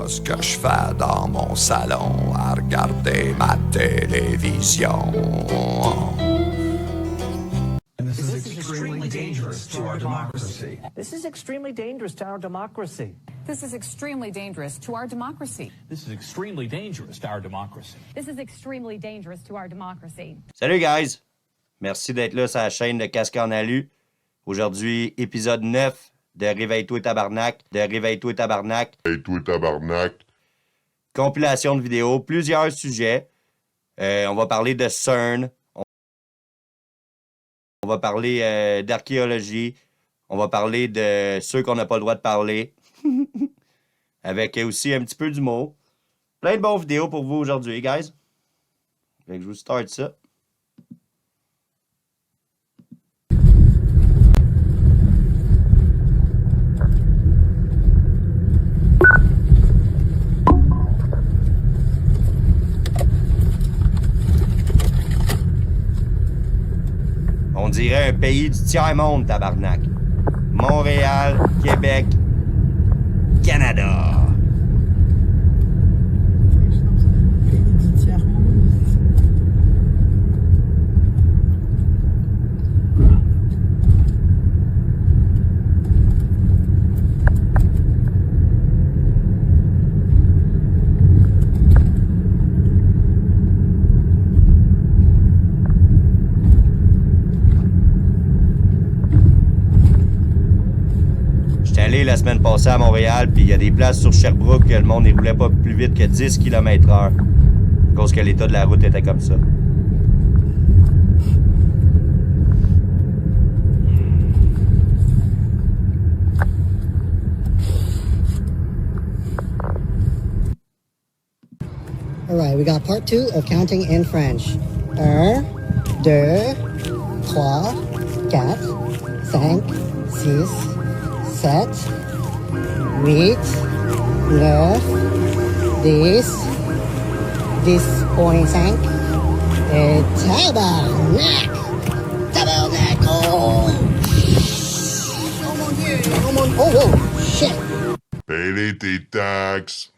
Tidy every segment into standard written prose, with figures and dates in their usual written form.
ce que je fais dans mon salon à regarder ma télévision. This is extremely dangerous to our democracy. This is extremely dangerous to our democracy. This is extremely dangerous to our democracy. This is extremely dangerous to our democracy. This is extremely dangerous to our democracy. Salut guys! Merci d'être là sur la chaîne de Casque en Alu. Aujourd'hui, épisode 9 de Réveille-toi tabarnak. Réveille-toi tabarnak. Compilation de vidéos, plusieurs sujets. On va parler de C.E.R.N. On va parler d'archéologie. On va parler de ceux qu'on n'a pas le droit de parler. Avec aussi un petit peu d'humour. Plein de bonnes vidéos pour vous aujourd'hui, guys. Fait que je vous start ça. On dirait un pays du tiers-monde, tabarnak. Montréal, Québec, Canada. Pays du tiers-monde. J'étais allé la semaine passée à Montréal, puis il y a des places sur Sherbrooke que le monde ne roulait pas plus vite que 10 km/h. À cause que l'état de la route était comme ça. All right, we got part 2 of counting in French. 1, 2, 3, 4, 5, 6, 7, 8, 9, 10, 10.5, et tabarnak! Tabarnak! Oh! Oh mon Dieu! Oh mon... Oh, oh! Shit! Pay tes taxes.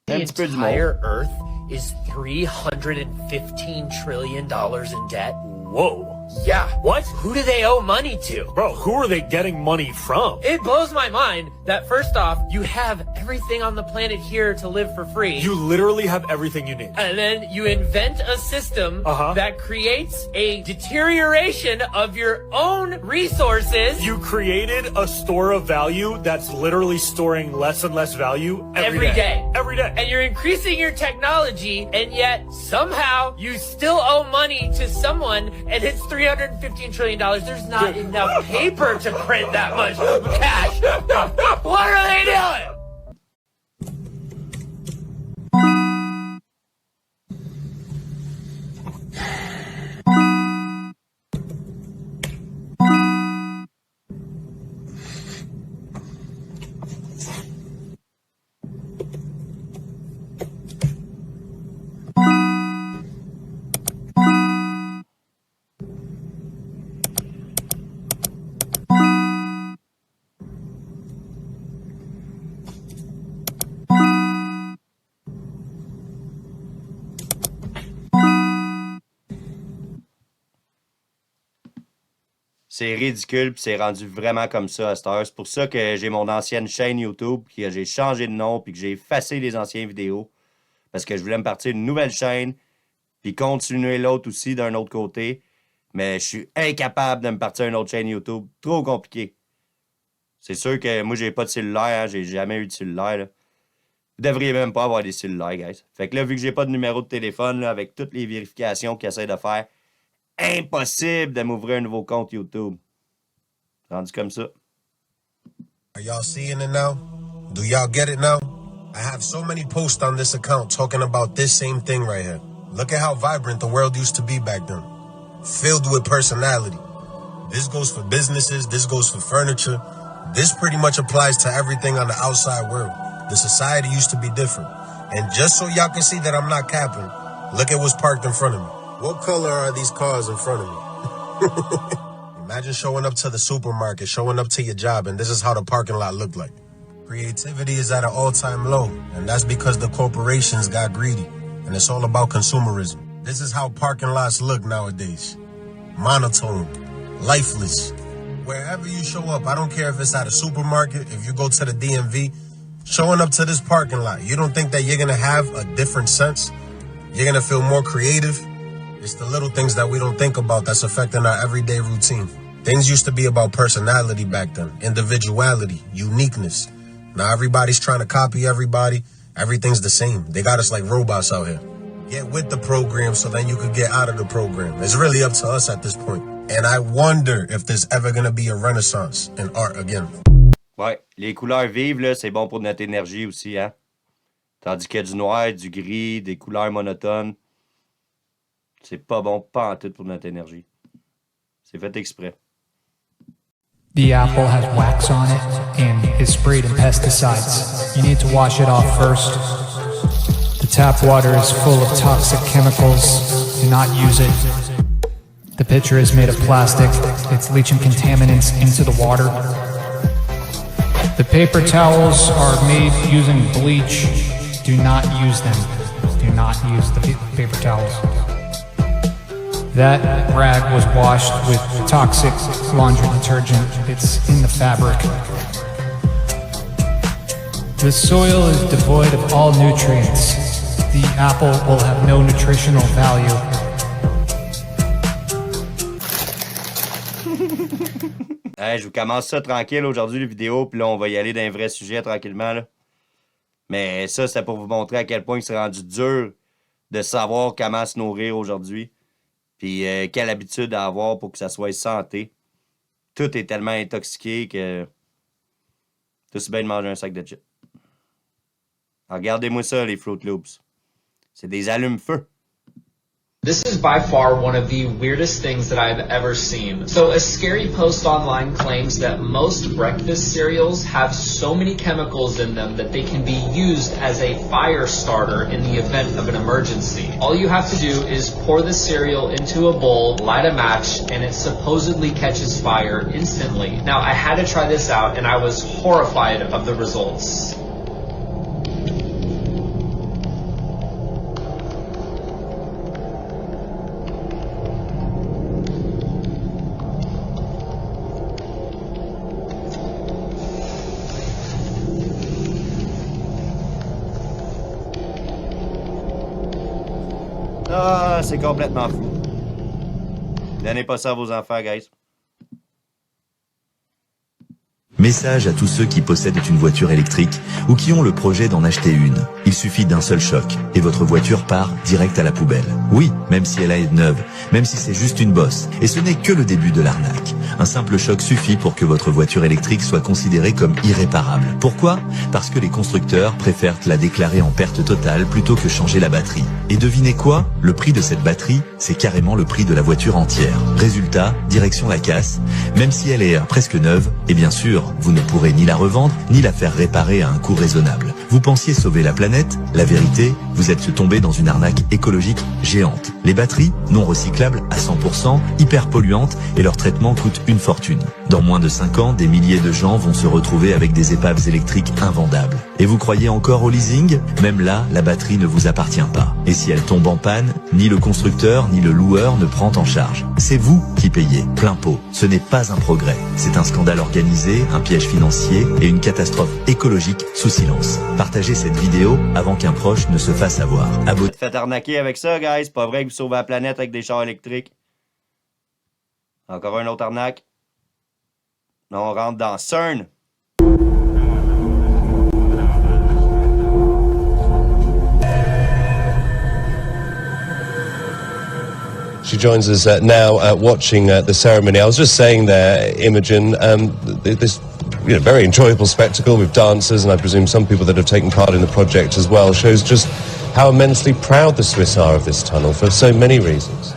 Un The petit peu d'humour. entire Earth is $315 trillion in debt. Whoa. Yeah. What? Who do they owe money to? Bro, who are they getting money from? It blows my mind that first off, you have everything on the planet here to live for free. You literally have everything you need. And then you invent a system that creates a deterioration of your own resources. You created a store of value that's literally storing less and less value every day. Every day. And you're increasing your technology, and yet somehow you still owe money to someone, and it's $315 trillion. There's not enough paper to print that much cash. What are they doing? C'est ridicule, puis c'est rendu vraiment comme ça à cette heure. C'est pour ça que j'ai mon ancienne chaîne YouTube, que j'ai changé de nom, puis que j'ai effacé les anciennes vidéos. Parce que je voulais me partir une nouvelle chaîne, puis continuer l'autre aussi d'un autre côté. Mais je suis incapable de me partir une autre chaîne YouTube. Trop compliqué. C'est sûr que moi, j'ai pas de cellulaire, hein. J'ai jamais eu de cellulaire, là. Vous devriez même pas avoir des cellulaires, guys. Fait que là, vu que j'ai pas de numéro de téléphone, là, avec toutes les vérifications qu'ils essaient de faire, impossible de m'ouvrir un nouveau compte YouTube. Rendu comme ça. Are y'all seeing it now? Do y'all get it now? I have so many posts on this account talking about this same thing right here. Look at how vibrant the world used to be back then. Filled with personality. This goes for businesses, this goes for furniture. This pretty much applies to everything on the outside world. The society used to be different. And just so y'all can see that I'm not capping, look at what's parked in front of me. What color are these cars in front of me? Imagine showing up to the supermarket, showing up to your job, and this is how the parking lot looked like. Creativity is at an all-time low, and that's because the corporations got greedy, and it's all about consumerism. This is how parking lots look nowadays. Monotone, lifeless. Wherever you show up, I don't care if it's at a supermarket, if you go to the DMV, showing up to this parking lot, you don't think that you're gonna have a different sense? You're gonna feel more creative? It's the little things that we don't think about that's affecting our everyday routine. Things used to be about personality back then, individuality, uniqueness. Now everybody's trying to copy everybody. Everything's the same. They got us like robots out here. Get with the program so then you could get out of the program. It's really up to us at this point. And I wonder if there's ever going to be a renaissance in art again. Ouais, les couleurs vives, là, c'est bon pour notre énergie aussi, hein? Tandis qu'il y a du noir, du gris, des couleurs monotones, c'est pas bon, pas en tout pour notre énergie. C'est fait exprès. The apple has wax on it and is sprayed in pesticides. You need to wash it off first. The tap water is full of toxic chemicals. Do not use it. The pitcher is made of plastic. It's leaching contaminants into the water. The paper towels are made using bleach. Do not use them. Do not use the paper towels. That rag was washed with toxic laundry detergent. It's in the fabric. The soil is devoid of all nutrients. The apple will have no nutritional value. Hey, je vous commence ça tranquille aujourd'hui, la vidéo, puis là, on va y aller dans un vrai sujet tranquillement, là. Mais ça, c'est pour vous montrer à quel point c'est rendu dur de savoir comment se nourrir aujourd'hui. Puis quelle habitude à avoir pour que ça soit santé. Tout est tellement intoxiqué que c'est aussi bien de manger un sac de chips. Regardez-moi ça, les Fruit Loops. C'est des allumes-feu. This is by far one of the weirdest things that I've ever seen. So a scary post online claims that most breakfast cereals have so many chemicals in them that they can be used as a fire starter in the event of an emergency. All you have to do is pour the cereal into a bowl, light a match, and it supposedly catches fire instantly. Now, I had to try this out and I was horrified of the results. Ah, c'est complètement fou. Donnez pas ça à vos enfants, guys. Message à tous ceux qui possèdent une voiture électrique ou qui ont le projet d'en acheter une. Il suffit d'un seul choc et votre voiture part direct à la poubelle. Oui, même si elle est neuve, même si c'est juste une bosse. Et ce n'est que le début de l'arnaque. Un simple choc suffit pour que votre voiture électrique soit considérée comme irréparable. Pourquoi ? Parce que les constructeurs préfèrent la déclarer en perte totale plutôt que changer la batterie. Et devinez quoi ? Le prix de cette batterie, c'est carrément le prix de la voiture entière. Résultat, direction la casse. Même si elle est presque neuve, et bien sûr, vous ne pourrez ni la revendre, ni la faire réparer à un coût raisonnable. Vous pensiez sauver la planète ? La vérité, vous êtes tombé dans une arnaque écologique géante. Les batteries, non recyclables à 100%, hyper polluantes, et leur traitement coûte une fortune. Dans moins de 5 ans, des milliers de gens vont se retrouver avec des épaves électriques invendables. Et vous croyez encore au leasing ? Même là, la batterie ne vous appartient pas. Et si elle tombe en panne, ni le constructeur, ni le loueur ne prend en charge. C'est vous qui payez, plein pot. Ce n'est pas un progrès. C'est un scandale organisé, un piège financier et une catastrophe écologique sous silence. Partagez cette vidéo avant qu'un proche ne se fasse avoir. Faites arnaquer avec ça, guys. C'est pas vrai que vous sauvez la planète avec des chars électriques. Encore un autre arnaque. Là, on rentre dans C.E.R.N. She joins us now watching the ceremony. I was just saying there, Imogen, this very enjoyable spectacle with dancers, and I presume some people that have taken part in the project as well, shows just how immensely proud the Swiss are of this tunnel for so many reasons.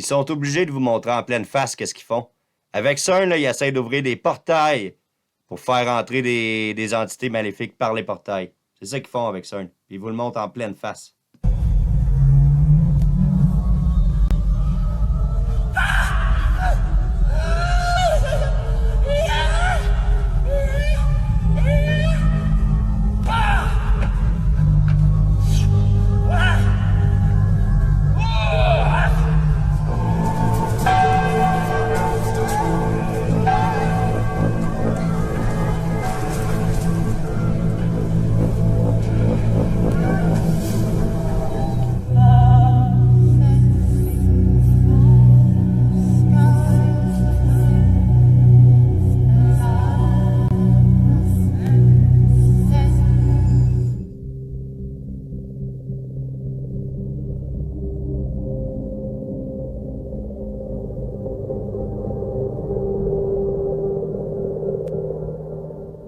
sont obligés de vous montrer en pleine face qu'est-ce qu'ils font. Avec C.E.R.N, là, ils essaient d'ouvrir des portails pour faire entrer des entités maléfiques par les portails. C'est ça qu'ils font avec C.E.R.N. Puis ils vous le montrent en pleine face.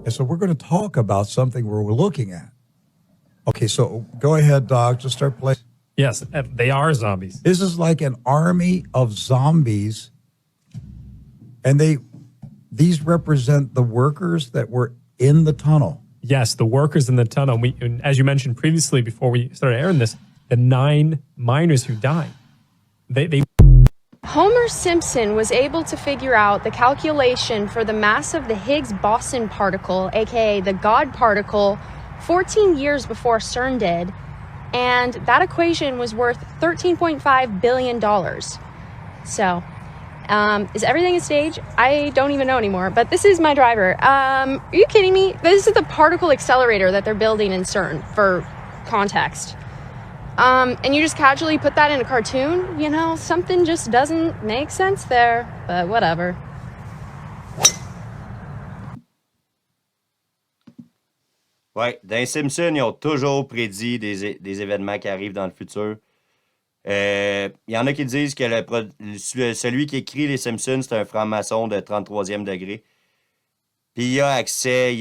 So we're going to talk about something we're looking at. Okay, so go ahead, Doc. Just start playing. Yes, they are zombies. This is like an army of zombies, and these represent the workers that were in the tunnel. Yes, the workers in the tunnel. And as you mentioned previously, before we started airing this, the 9 miners who died. They Homer Simpson was able to figure out the calculation for the mass of the Higgs-Boson particle, aka the God particle, 14 years before C.E.R.N did, and that equation was worth $13.5 billion. So, is everything a stage? I don't even know anymore, but this is my driver. Are you kidding me? This is the particle accelerator that they're building in C.E.R.N, for context. And you just casually put that in a cartoon, you know, something just doesn't make sense there, but whatever. Ouais, dans les Simpsons, ils ont toujours prédit des événements qui arrivent dans le futur. Il y en a qui disent que celui qui écrit les Simpsons, c'est un franc-maçon de 33e degré. Puis il a accès,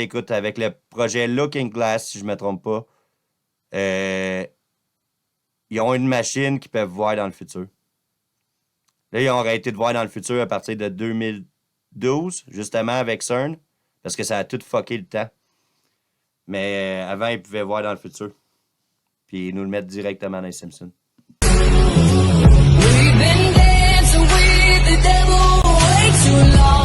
écoute, avec le projet Looking Glass, si je ne me trompe pas, ils ont une machine qui peuvent voir dans le futur. Là, ils ont arrêté de voir dans le futur à partir de 2012, justement, avec C.E.R.N, parce que ça a tout fucké le temps. Mais avant, ils pouvaient voir dans le futur. Puis ils nous le mettent directement dans les Simpsons. We've been dancing with the devil way too long.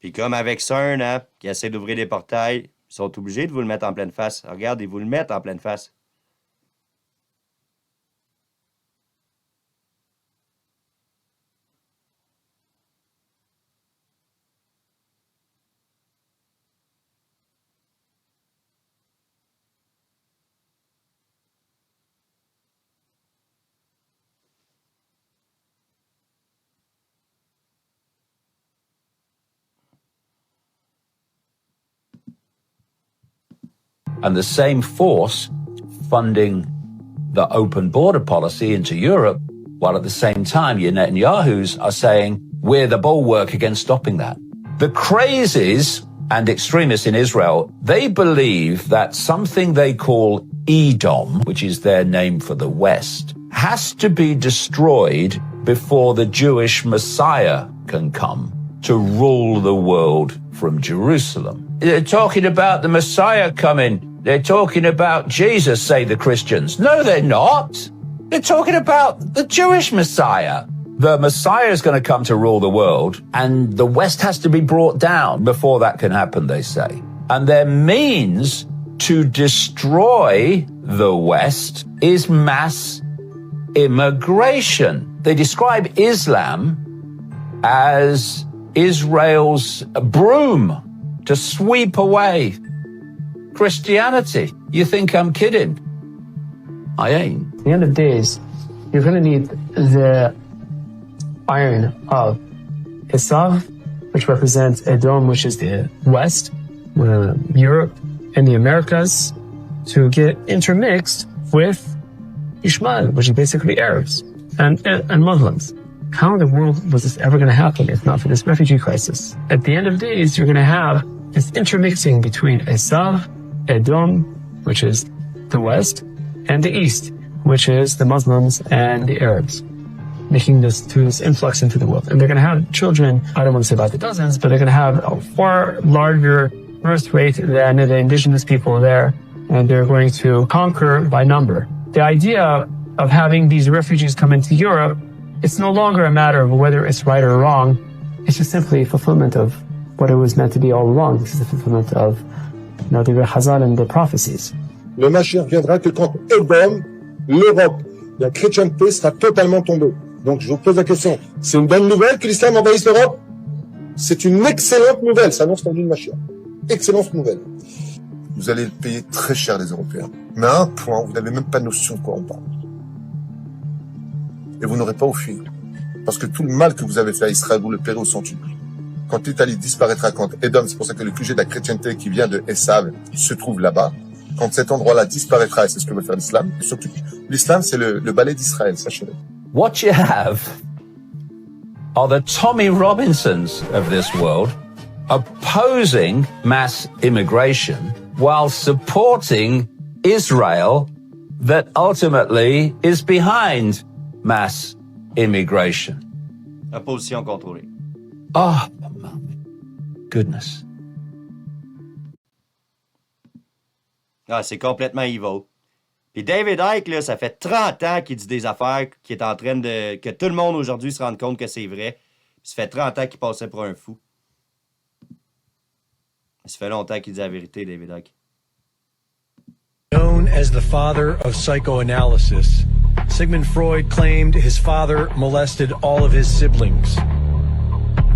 Puis comme avec C.E.R.N, hein, qui essaie d'ouvrir des portails, ils sont obligés de vous le mettre en pleine face. Regarde, ils vous le mettent en pleine face. And the same force funding the open border policy into Europe, while at the same time your Netanyahus are saying, we're the bulwark against stopping that. The crazies and extremists in Israel, they believe that something they call Edom, which is their name for the West, has to be destroyed before the Jewish Messiah can come to rule the world from Jerusalem. They're talking about the Messiah coming. They're talking about Jesus, say the Christians. No, they're not. They're talking about the Jewish Messiah. The Messiah is going to come to rule the world, and the West has to be brought down before that can happen, they say. And their means to destroy the West is mass immigration. They describe Islam as Israel's broom to sweep away Christianity. You think I'm kidding? I ain't. At the end of days, you're going to need the iron of Esav, which represents Edom, which is the West, Europe, in the Americas to get intermixed with Ishmael, which is basically Arabs and Muslims. How in the world was this ever going to happen if not for this refugee crisis? At the end of days, you're going to have this intermixing between Esav, Edom, which is the West, and the East, which is the Muslims and the Arabs, making this influx into the world. And they're going to have children, I don't want to say by the dozens, but they're going to have a far larger birth rate than the indigenous people there, and they're going to conquer by number. The idea of having these refugees come into Europe, it's no longer a matter of whether it's right or wrong. It's just simply a fulfillment of what it was meant to be all along. This is the fulfillment of the Chazal and the prophecies. Le Mashiach viendra que quand Edom, l'Europe, la chrétienté sera totalement tombée. Donc je vous pose la question, c'est une bonne nouvelle que l'islam envahisse l'Europe? C'est une excellente nouvelle, ça annonce l'envie de Mashiach. Excellente nouvelle. Vous allez le payer très cher, les Européens. Mais à un point, vous n'avez même pas notion de quoi on parle. Et vous n'aurez pas au fuir. Parce que tout le mal que vous avez fait à Israël, vous le paierez au centuple. Quand l'Italie disparaîtra, quand Edom, c'est pour ça que le QG de la chrétienté qui vient de Esav se trouve là-bas, quand cet endroit-là disparaîtra, et c'est ce que veut faire l'islam, surtout l'islam, c'est le balai d'Israël, sachez-le. What you have are the Tommy Robinsons of this world opposing mass immigration while supporting Israel that ultimately is behind mass immigration. Opposition contrôlée. Oh, my goodness. Ah, c'est complètement evil. Puis David Icke, là, ça fait 30 ans qu'il dit des affaires qui est en train de... que tout le monde aujourd'hui se rende compte que c'est vrai. Puis ça fait 30 ans qu'il passait pour un fou. Ça fait longtemps qu'il dit la vérité, David Icke. Known as the father of psychoanalysis, Sigmund Freud claimed his father molested all of his siblings.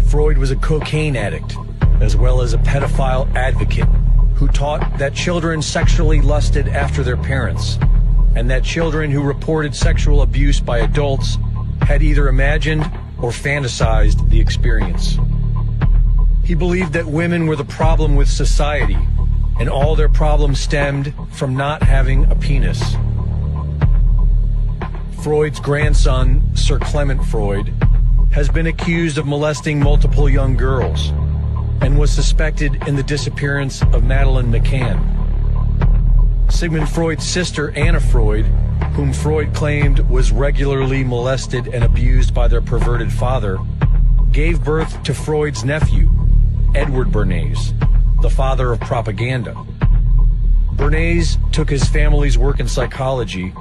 Freud was a cocaine addict, as well as a pedophile advocate, who taught that children sexually lusted after their parents, and that children who reported sexual abuse by adults had either imagined or fantasized the experience. He believed that women were the problem with society, and all their problems stemmed from not having a penis. Freud's grandson, Sir Clement Freud, has been accused of molesting multiple young girls, and was suspected in the disappearance of Madeleine McCann. Sigmund Freud's sister, Anna Freud, whom Freud claimed was regularly molested and abused by their perverted father, gave birth to Freud's nephew, Edward Bernays, the father of propaganda. Bernays took his family's work in psychology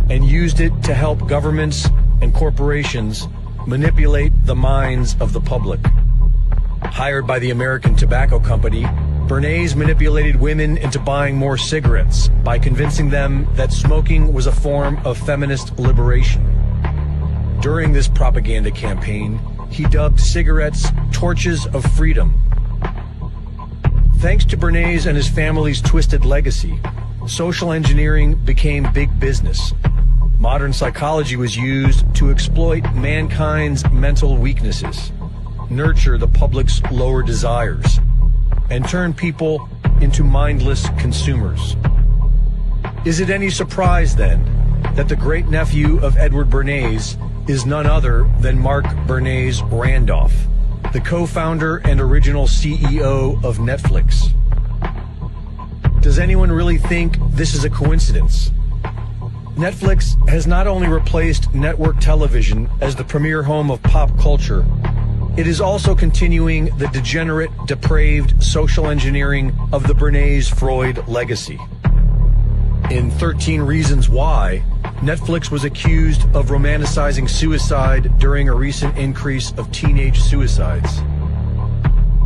and used it to help governments and corporations manipulate the minds of the public. Hired by the American Tobacco Company, Bernays manipulated women into buying more cigarettes by convincing them that smoking was a form of feminist liberation. During this propaganda campaign, he dubbed cigarettes torches of freedom. Thanks to Bernays and his family's twisted legacy, social engineering became big business. Modern psychology was used to exploit mankind's mental weaknesses, nurture the public's lower desires, and turn people into mindless consumers. Is it any surprise, then, that the great-nephew of Edward Bernays is none other than Mark Bernays Randolph, the co-founder and original CEO of Netflix? Does anyone really think this is a coincidence? Netflix has not only replaced network television as the premier home of pop culture, it is also continuing the degenerate, depraved social engineering of the Bernays-Freud legacy. In 13 Reasons Why, Netflix was accused of romanticizing suicide during a recent increase of teenage suicides.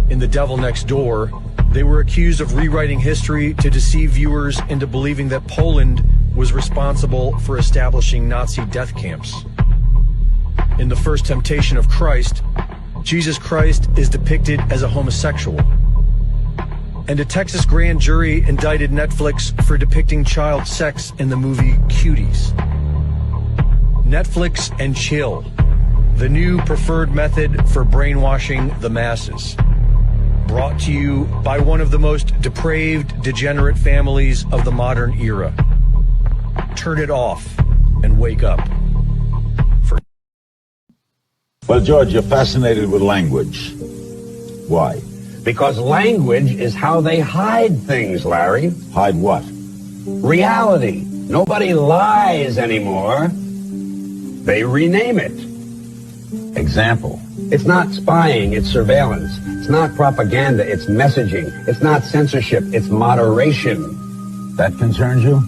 In The Devil Next Door, they were accused of rewriting history to deceive viewers into believing that Poland was responsible for establishing Nazi death camps. In The First Temptation of Christ, Jesus Christ is depicted as a homosexual. And a Texas grand jury indicted Netflix for depicting child sex in the movie Cuties. Netflix and chill, the new preferred method for brainwashing the masses. brought to you by one of the most depraved, degenerate families of the modern era. Turn it off and wake up. Well, George, you're fascinated with language. Why? Because language is how they hide things, Larry. Hide what? Reality. Nobody lies anymore. They rename it. Example. It's not spying, it's surveillance. It's not propaganda, it's messaging. It's not censorship, it's moderation. That concerns you?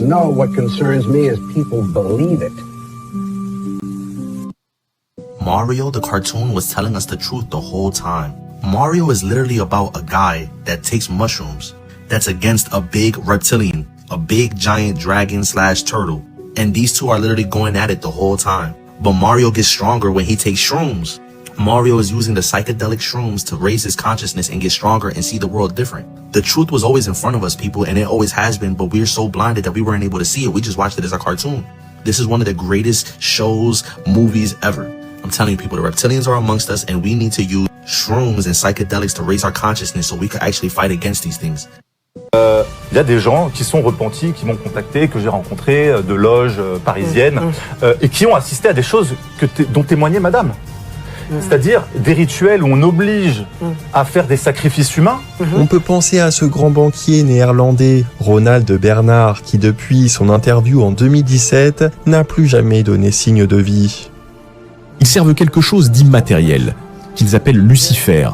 No, what concerns me is people believe it. Mario the cartoon was telling us the truth the whole time. Mario is literally about a guy that takes mushrooms that's against a big reptilian, a big giant dragon / turtle. And these two are literally going at it the whole time. But Mario gets stronger when he takes shrooms. Mario is using the psychedelic shrooms to raise his consciousness and get stronger and see the world different. The truth was always in front of us, people, and it always has been, but we're so blinded that we weren't able to see it. We just watched it as a cartoon. This is one of the greatest shows, movies ever. I'm telling you, people, the reptilians are amongst us, and we need to use shrooms and psychedelics to raise our consciousness so we can actually fight against these things. Il y a des gens qui sont repentis, qui m'ont contacté, que j'ai rencontrés, de loges parisiennes, et qui ont assisté à des choses dont témoignait madame. C'est-à-dire des rituels où on oblige à faire des sacrifices humains. On peut penser à ce grand banquier néerlandais, Ronald Bernard, qui depuis son interview en 2017 n'a plus jamais donné signe de vie. Ils servent quelque chose d'immatériel, qu'ils appellent Lucifer.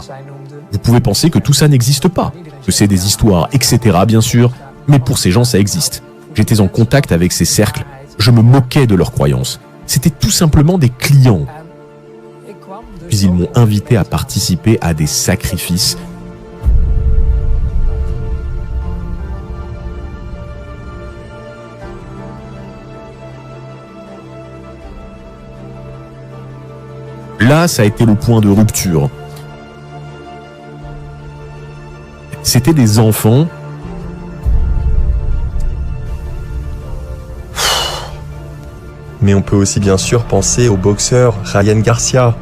Vous pouvez penser que tout ça n'existe pas, que c'est des histoires, etc. bien sûr, mais pour ces gens ça existe. J'étais en contact avec ces cercles, je me moquais de leurs croyances. C'était tout simplement des clients. Puis ils m'ont invité à participer à des sacrifices. Là, ça a été le point de rupture. C'était des enfants. Mais on peut aussi bien sûr penser au boxeur Ryan Garcia.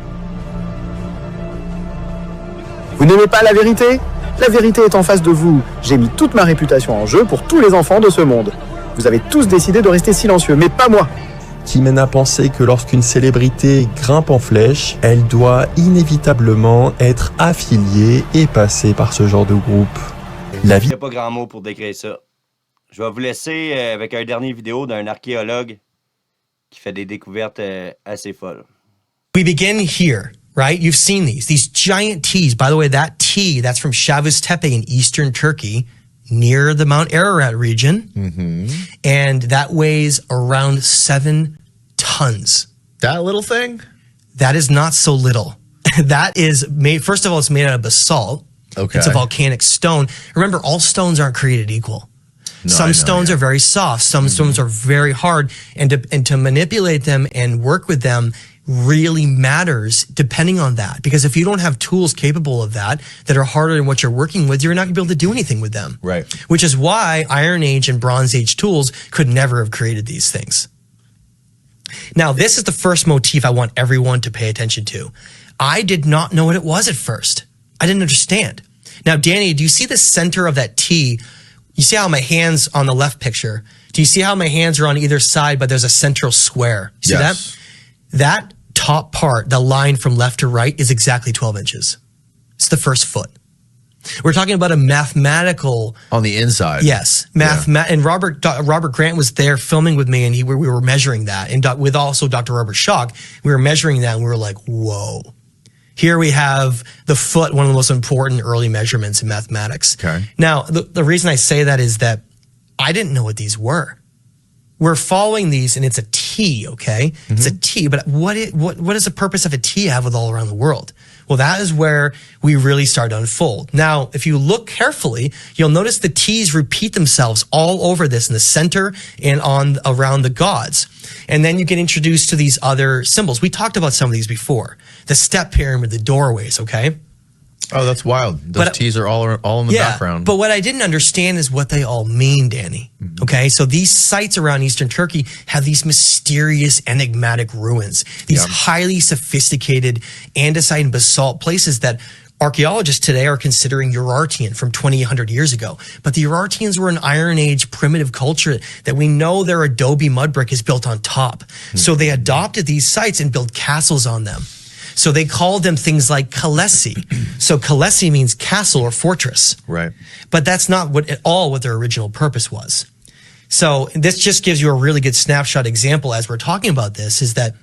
Vous n'aimez pas la vérité ? La vérité est en face de vous. J'ai mis toute ma réputation en jeu pour tous les enfants de ce monde. Vous avez tous décidé de rester silencieux, mais pas moi. Qui mène à penser que lorsqu'une célébrité grimpe en flèche, elle doit inévitablement être affiliée et passer par ce genre de groupe. La vie... Il n'y a pas grand mot pour décrire ça. Je vais vous laisser avec un dernier vidéo d'un archéologue qui fait des découvertes assez folles. We begin here, right? You've seen these giant T's. By the way, that T, that's from Şavuz Tepe in eastern Turkey, near the Mount I.S.RA region. And that weighs around 7 tons. That little thing? That is not so little. That is made, first of all, it's made out of basalt. Okay. It's a volcanic stone. Remember, all stones aren't created equal. Some stones are very soft. Some stones are very hard. And to manipulate them and work with them really matters depending on that. Because if you don't have tools capable of that are harder than what you're working with, you're not going to be able to do anything with them. Right. Which is why Iron Age and Bronze Age tools could never have created these things. Now, this is the first motif I want everyone to pay attention to. I did not know what it was at first. I didn't understand. Now, Danny, do you see the center of that T? You see how my hands on the left picture, do you see how my hands are on either side, but there's a central square? You see that? That top part, the line from left to right, is exactly 12 inches. It's the first foot. We're talking about a mathematical... On the inside. Yes. And Robert Grant was there filming with me, and we were measuring that. And with also Dr. Robert Schock, we were measuring that, and we were like, whoa. Here we have the foot, one of the most important early measurements in mathematics. Okay. Now, the reason I say that is that I didn't know what these were. We're following these, and it's a T, okay? It's a T, but what does the purpose of a T have with all around the world? Well, that is where we really start to unfold. Now, if you look carefully, you'll notice the T's repeat themselves all over this in the center and around the gods. And then you get introduced to these other symbols. We talked about some of these before. The step pyramid, the doorways, okay? Oh, that's wild. Those T's are all in the background. But what I didn't understand is what they all mean, Danny. Okay, so these sites around Eastern Turkey have these mysterious, enigmatic ruins. These highly sophisticated andesite and basalt places that archaeologists today are considering Urartian from 2,800 years ago. But the Urartians were an Iron Age primitive culture that we know their adobe mud brick is built on top. So they adopted these sites and built castles on them. So they called them things like Kalesi. So Kalesi means castle or fortress. Right. But that's not at all what their original purpose was. So this just gives you a really good snapshot example as we're talking about this, is that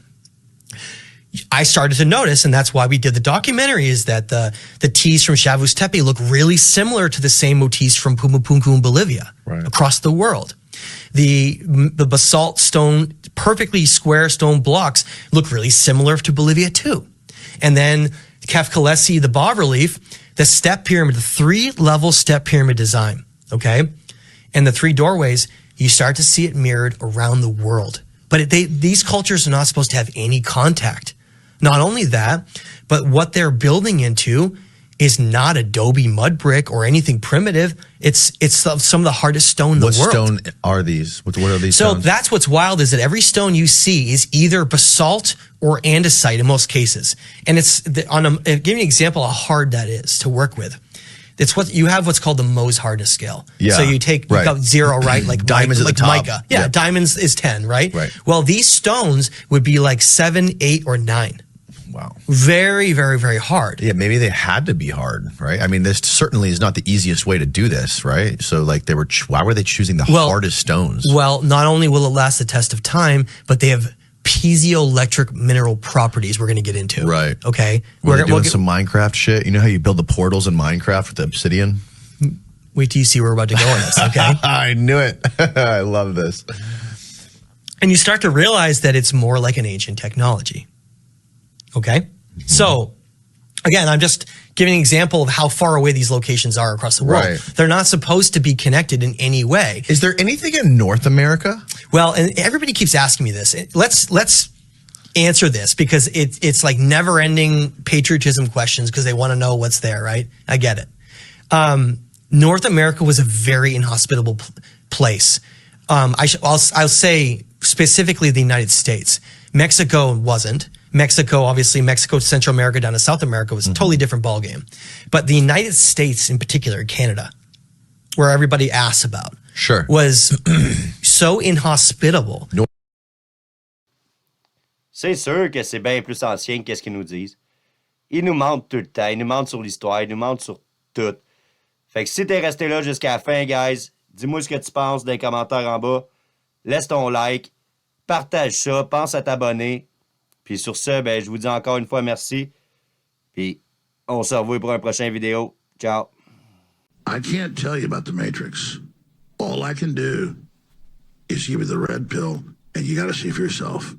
I started to notice, and that's why we did the documentary, is that the teas from Chavus Tepe look really similar to the same motifs from Pumapunku in Bolivia across the world. The basalt stone, perfectly square stone blocks look really similar to Bolivia too. And then Kef Kalesi, the bas-relief, the step pyramid, the 3-level step pyramid design, okay? And the 3 doorways, you start to see it mirrored around the world. But these cultures are not supposed to have any contact. Not only that, but what they're building into is not adobe mud brick or anything primitive. It's some of the hardest stone in the world. What stone are these? What are these So stones? that's what's wild, is that every stone you see is either basalt or andesite in most cases. And it's give me an example of how hard that is to work with. It's what's called the Mohs hardness scale. Yeah, so you got 0, right? Like diamonds at the top. mica. Yeah, diamonds is 10, right? Right. Well, these stones would be like 7, 8, or 9. Wow. Very, very, very hard. Yeah, maybe they had to be hard, right? I mean, this certainly is not the easiest way to do this, right? So, like, why were they choosing the hardest stones? Well, not only will it last the test of time, but they have piezoelectric mineral properties we're going to get into. Right. Okay. We're doing some Minecraft shit. You know how you build the portals in Minecraft with the obsidian? Wait till you see where we're about to go on this, okay? I knew it. I love this. And you start to realize that it's more like an ancient technology. Okay? So, again, I'm just giving an example of how far away these locations are across the world. Right. They're not supposed to be connected in any way. Is there anything in North America? Well, and everybody keeps asking me this. Let's answer this, because it's like never-ending patriotism questions, because they want to know what's there, right? I get it. North America was a very inhospitable place. I'll say specifically the United States. Mexico wasn't. Mexico, obviously, Central America down to South America was a totally different ballgame. But the United States in particular, Canada, where everybody asks about, was so inhospitable. C'est sûr que c'est bien plus ancien que ce qu'ils nous disent. Ils nous mentent tout le temps. Ils nous mentent sur l'histoire. Ils nous mentent sur tout. Fait que si t'es resté là jusqu'à la fin, guys, dis-moi ce que tu penses dans les commentaires en bas. Laisse ton like. Partage ça. Pense à t'abonner. Puis sur ce, ben, je vous dis encore une fois merci. Puis on se revoit pour un prochain vidéo. Ciao. I can't tell you about the Matrix. All I can do is give you the red pill, and you got to see for yourself.